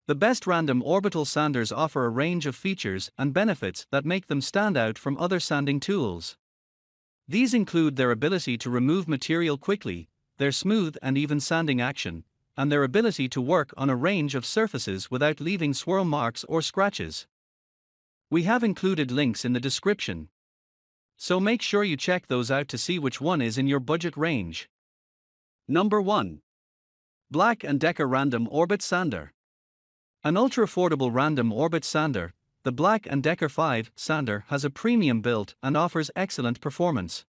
The best random orbital sanders offer a range of features and benefits that make them stand out from other sanding tools. These include their ability to remove material quickly, their smooth and even sanding action, and their ability to work on a range of surfaces without leaving swirl marks or scratches. We have included links in the description, so make sure you check those out to see which one is in your budget range. Number 1. BLACKDECKER Random Orbit Sander. An ultra-affordable random orbit sander, the BLACKDECKER 5 sander has a premium build and offers excellent performance.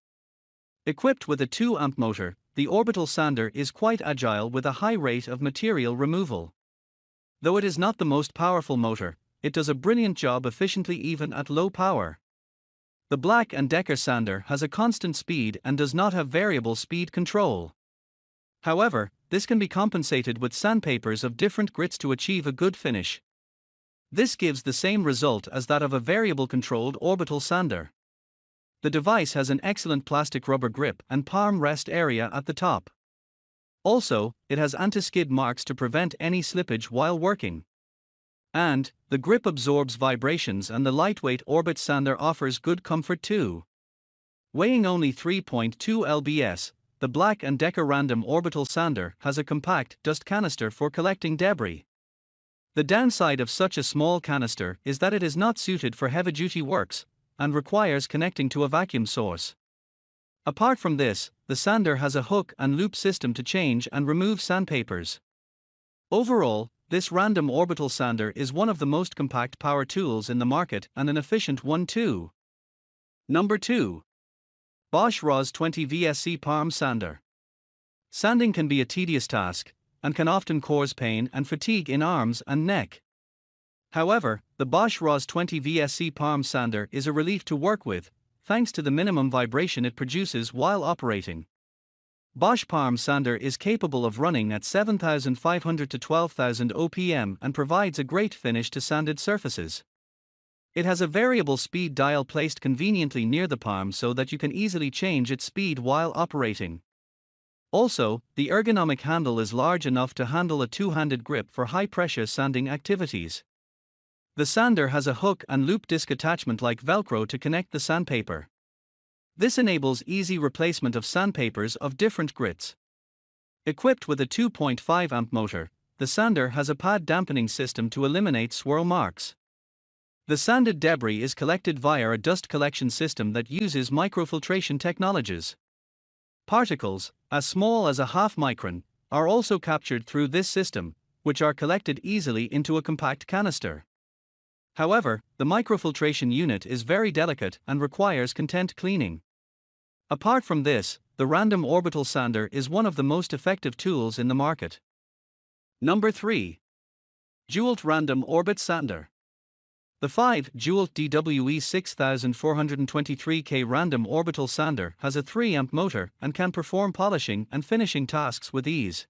Equipped with a 2-amp motor, the orbital sander is quite agile with a high rate of material removal. Though it is not the most powerful motor, it does a brilliant job efficiently even at low power. The BLACKDECKER sander has a constant speed and does not have variable speed control. However, this can be compensated with sandpapers of different grits to achieve a good finish. This gives the same result as that of a variable controlled orbital sander. The device has an excellent plastic rubber grip and palm rest area at the top. Also, it has anti-skid marks to prevent any slippage while working. And the grip absorbs vibrations, and the lightweight orbit sander offers good comfort too. Weighing only 3.2 lbs, the BLACKDECKER Random Orbital Sander has a compact dust canister for collecting debris. The downside of such a small canister is that it is not suited for heavy-duty works and requires connecting to a vacuum source. Apart from this, the sander has a hook and loop system to change and remove sandpapers. Overall, this random orbital sander is one of the most compact power tools in the market and an efficient one too. Number 2. Bosch ROS 20 VSC Palm Sander. Sanding can be a tedious task and can often cause pain and fatigue in arms and neck. However, the Bosch ROS 20 VSC Palm Sander is a relief to work with, thanks to the minimum vibration it produces while operating. Bosch Palm Sander is capable of running at 7,500 to 12,000 OPM and provides a great finish to sanded surfaces. It has a variable speed dial placed conveniently near the palm so that you can easily change its speed while operating. Also, the ergonomic handle is large enough to handle a two-handed grip for high-pressure sanding activities. The sander has a hook and loop disc attachment like Velcro to connect the sandpaper. This enables easy replacement of sandpapers of different grits. Equipped with a 2.5 amp motor, the sander has a pad dampening system to eliminate swirl marks. The sanded debris is collected via a dust collection system that uses microfiltration technologies. Particles, as small as a half micron, are also captured through this system, which are collected easily into a compact canister. However, the microfiltration unit is very delicate and requires constant cleaning. Apart from this, the random orbital sander is one of the most effective tools in the market. Number 3. DEWALT Random Orbit Sander. The 5 DEWALT DWE 6423K Random Orbital Sander has a 3-amp motor and can perform polishing and finishing tasks with ease.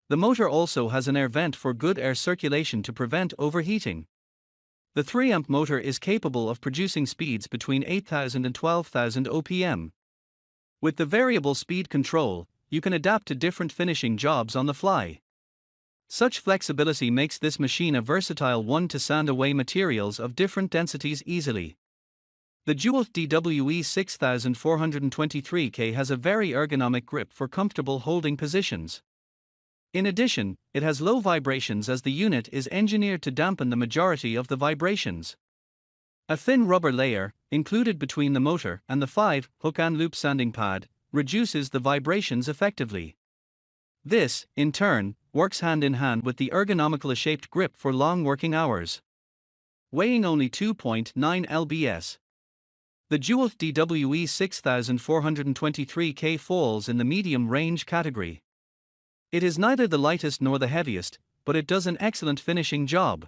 The motor also has an air vent for good air circulation to prevent overheating. The 3-amp motor is capable of producing speeds between 8,000 and 12,000 OPM. With the variable speed control, you can adapt to different finishing jobs on the fly. Such flexibility makes this machine a versatile one to sand away materials of different densities easily. The DEWALT DWE 6423K has a very ergonomic grip for comfortable holding positions. In addition, it has low vibrations as the unit is engineered to dampen the majority of the vibrations. A thin rubber layer, included between the motor and the 5 hook and loop sanding pad, reduces the vibrations effectively. This, in turn, works hand in hand with the ergonomically shaped grip for long working hours. Weighing only 2.9 lbs. The DEWALT DWE 6423K falls in the medium range category. It is neither the lightest nor the heaviest, but it does an excellent finishing job.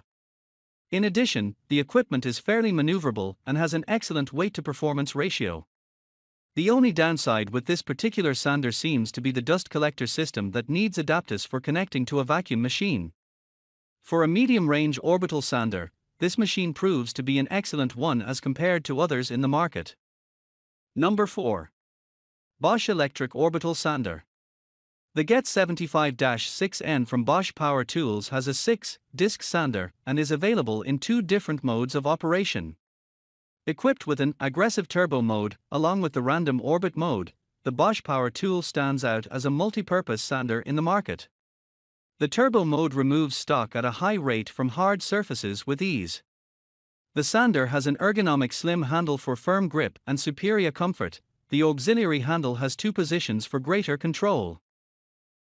In addition, the equipment is fairly maneuverable and has an excellent weight-to-performance ratio. The only downside with this particular sander seems to be the dust collector system that needs adapters for connecting to a vacuum machine. For a medium-range orbital sander, this machine proves to be an excellent one as compared to others in the market. Number 4. Bosch Electric Orbital Sander. The GET 75-6N from Bosch Power Tools has a 6-disc sander and is available in two different modes of operation. Equipped with an aggressive turbo mode, along with the random orbit mode, the Bosch Power Tool stands out as a multi-purpose sander in the market. The turbo mode removes stock at a high rate from hard surfaces with ease. The sander has an ergonomic slim handle for firm grip and superior comfort. The auxiliary handle has two positions for greater control.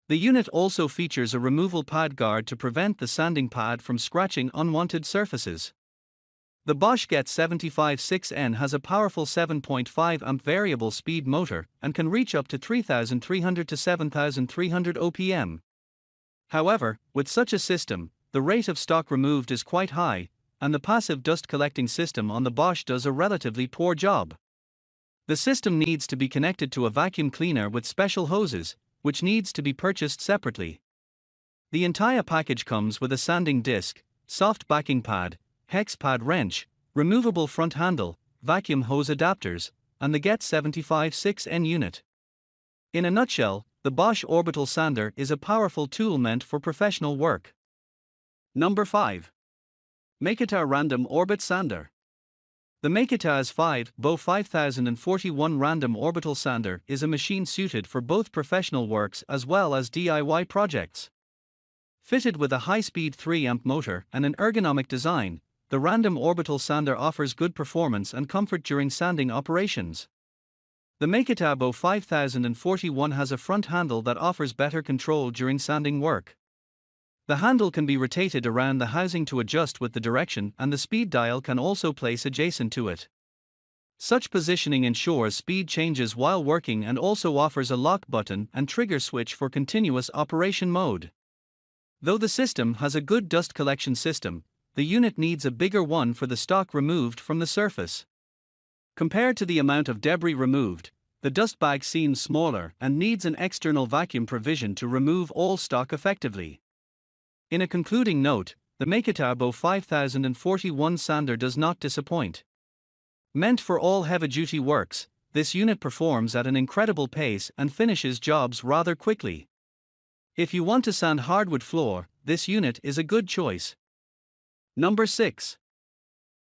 The unit also features a removal pad guard to prevent the sanding pad from scratching unwanted surfaces. The Bosch GET 75-6N has a powerful 7.5 amp variable speed motor and can reach up to 3,300 to 7,300 OPM. However, with such a system, the rate of stock removed is quite high, and the passive dust collecting system on the Bosch does a relatively poor job. The system needs to be connected to a vacuum cleaner with special hoses, which needs to be purchased separately. The entire package comes with a sanding disc, soft backing pad, hex pad wrench, removable front handle, vacuum hose adapters, and the GET 75-6N unit. In a nutshell, the Bosch Orbital sander is a powerful tool meant for professional work. Number 5. Makita Random Orbit Sander. The Makita's 5BO 5041 Random Orbital Sander is a machine suited for both professional works as well as DIY projects. Fitted with a high-speed 3-amp motor and an ergonomic design, the Random Orbital Sander offers good performance and comfort during sanding operations. The Makita BO 5041 has a front handle that offers better control during sanding work. The handle can be rotated around the housing to adjust with the direction, and the speed dial can also place adjacent to it. Such positioning ensures speed changes while working and also offers a lock button and trigger switch for continuous operation mode. Though the system has a good dust collection system, the unit needs a bigger one for the stock removed from the surface. Compared to the amount of debris removed, the dust bag seems smaller and needs an external vacuum provision to remove all stock effectively. In a concluding note, the Makita BO 5041 sander does not disappoint. Meant for all heavy-duty works, this unit performs at an incredible pace and finishes jobs rather quickly. If you want to sand hardwood floor, this unit is a good choice. Number 6.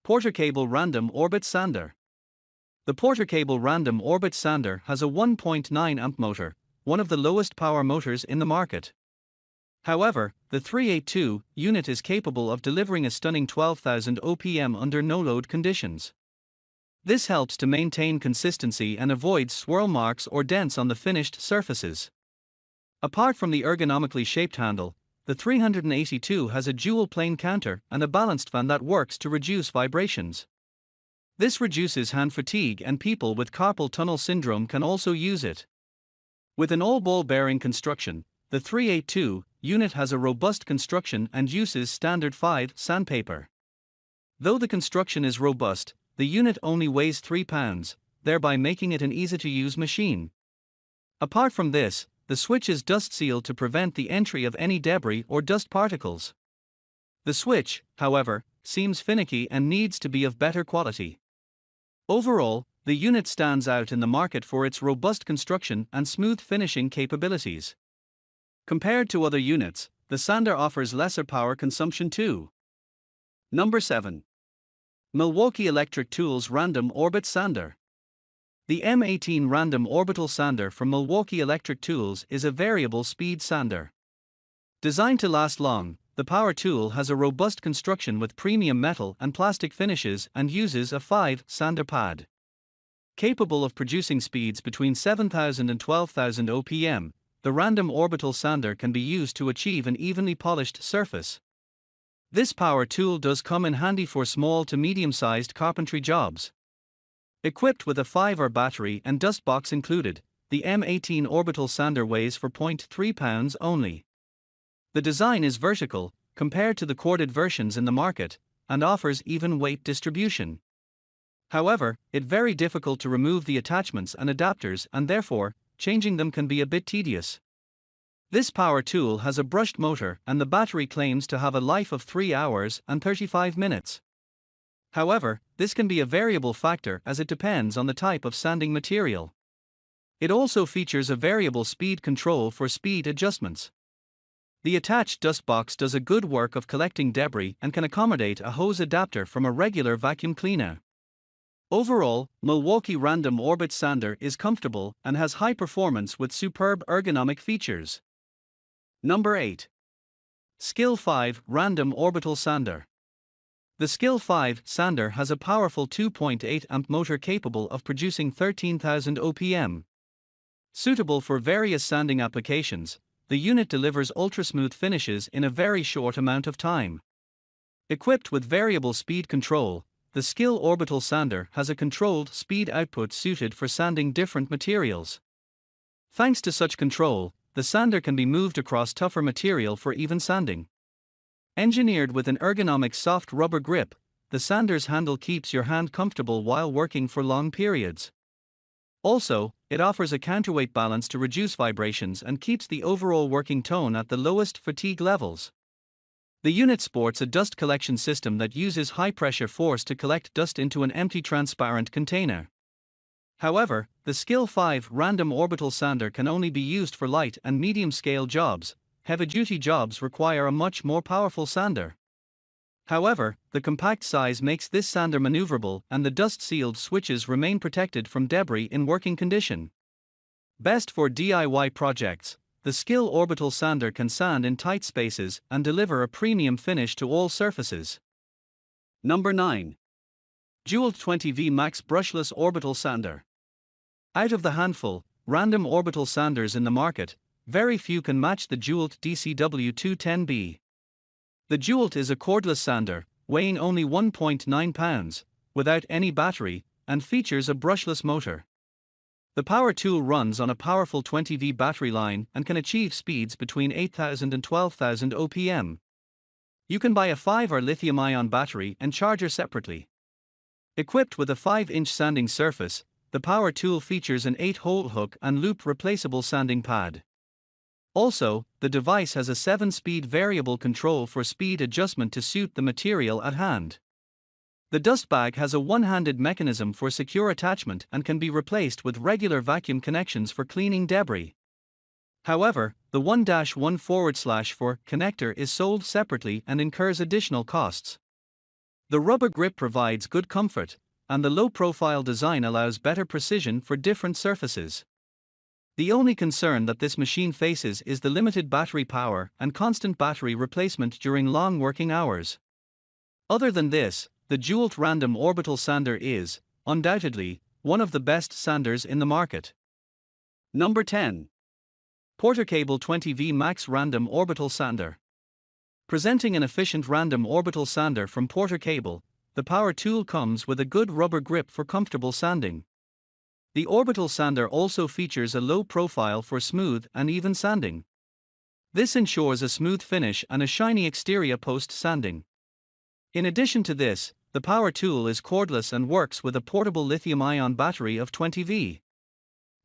PORTERCABLE Random Orbit Sander. The PORTERCABLE Random Orbit Sander has a 1.9 amp motor, one of the lowest power motors in the market. However, the 382 unit is capable of delivering a stunning 12,000 OPM under no-load conditions. This helps to maintain consistency and avoids swirl marks or dents on the finished surfaces. Apart from the ergonomically shaped handle, the 382 has a dual-plane counter and a balanced fan that works to reduce vibrations. This reduces hand fatigue, and people with carpal tunnel syndrome can also use it. With an all-ball bearing construction, the 382 unit has a robust construction and uses standard 5 sandpaper. Though the construction is robust, the unit only weighs 3 pounds, thereby making it an easy-to-use machine. Apart from this, the switch is dust sealed to prevent the entry of any debris or dust particles. The switch, however, seems finicky and needs to be of better quality. Overall, the unit stands out in the market for its robust construction and smooth finishing capabilities. Compared to other units, the sander offers lesser power consumption too. Number 7. Milwaukee Electric Tools Random Orbit Sander. The M18 Random Orbital Sander from Milwaukee Electric Tools is a variable speed sander. Designed to last long, the power tool has a robust construction with premium metal and plastic finishes and uses a 5 sander pad. Capable of producing speeds between 7,000 and 12,000 OPM, the Random Orbital Sander can be used to achieve an evenly polished surface. This power tool does come in handy for small to medium-sized carpentry jobs. Equipped with a 5-hour battery and dust box included, the M18 Orbital Sander weighs 4.3 pounds only. The design is vertical, compared to the corded versions in the market, and offers even weight distribution. However, it's very difficult to remove the attachments and adapters, and therefore, changing them can be a bit tedious. This power tool has a brushed motor, and the battery claims to have a life of 3 hours and 35 minutes. However, this can be a variable factor as it depends on the type of sanding material. It also features a variable speed control for speed adjustments. The attached dust box does a good work of collecting debris and can accommodate a hose adapter from a regular vacuum cleaner. Overall, Milwaukee Random Orbit Sander is comfortable and has high performance with superb ergonomic features. Number 8. SKIL 5 Random Orbital Sander. The SKIL 5 sander has a powerful 2.8 amp motor capable of producing 13,000 OPM. Suitable for various sanding applications, the unit delivers ultra-smooth finishes in a very short amount of time. Equipped with variable speed control, the SKIL Orbital Sander has a controlled speed output suited for sanding different materials. Thanks to such control, the sander can be moved across tougher material for even sanding. Engineered with an ergonomic soft rubber grip, the sander's handle keeps your hand comfortable while working for long periods. Also, it offers a counterweight balance to reduce vibrations and keeps the overall working tone at the lowest fatigue levels. The unit sports a dust collection system that uses high-pressure force to collect dust into an empty transparent container. However, the SKIL 5 Random Orbital Sander can only be used for light and medium-scale jobs. Heavy-duty jobs require a much more powerful sander. However, the compact size makes this sander maneuverable and the dust-sealed switches remain protected from debris in working condition. Best for DIY projects, the SKIL Orbital Sander can sand in tight spaces and deliver a premium finish to all surfaces. Number 9. DEWALT 20V Max Brushless Orbital Sander. Out of the handful, random orbital sanders in the market, very few can match the DEWALT DCW210B. The DEWALT is a cordless sander, weighing only 1.9 pounds, without any battery, and features a brushless motor. The power tool runs on a powerful 20V battery line and can achieve speeds between 8,000 and 12,000 OPM. You can buy a 5-hour lithium-ion battery and charger separately. Equipped with a 5-inch sanding surface, the power tool features an 8-hole hook and loop replaceable sanding pad. Also, the device has a 7-speed variable control for speed adjustment to suit the material at hand. The dust bag has a one-handed mechanism for secure attachment and can be replaced with regular vacuum connections for cleaning debris. However, the 1-1/4 connector is sold separately and incurs additional costs. The rubber grip provides good comfort, and the low-profile design allows better precision for different surfaces. The only concern that this machine faces is the limited battery power and constant battery replacement during long working hours. Other than this, the DEWALT Random Orbital Sander is, undoubtedly, one of the best sanders in the market. Number 10. PORTERCABLE 20V Max Random Orbital Sander. Presenting an efficient random orbital sander from PORTERCABLE, the power tool comes with a good rubber grip for comfortable sanding. The orbital sander also features a low profile for smooth and even sanding. This ensures a smooth finish and a shiny exterior post-sanding. In addition to this, the power tool is cordless and works with a portable lithium-ion battery of 20V.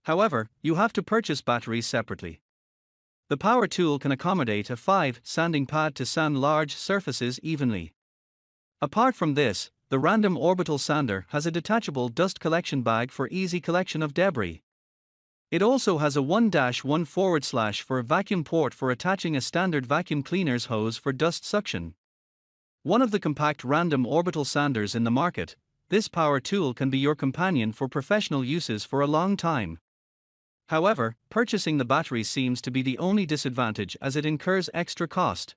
However, you have to purchase batteries separately. The power tool can accommodate a 5 sanding pad to sand large surfaces evenly. Apart from this, the Random Orbital Sander has a detachable dust collection bag for easy collection of debris. It also has a 1-1/ for vacuum port for attaching a standard vacuum cleaner's hose for dust suction. One of the compact random orbital sanders in the market, this power tool can be your companion for professional uses for a long time. However, purchasing the battery seems to be the only disadvantage as it incurs extra cost.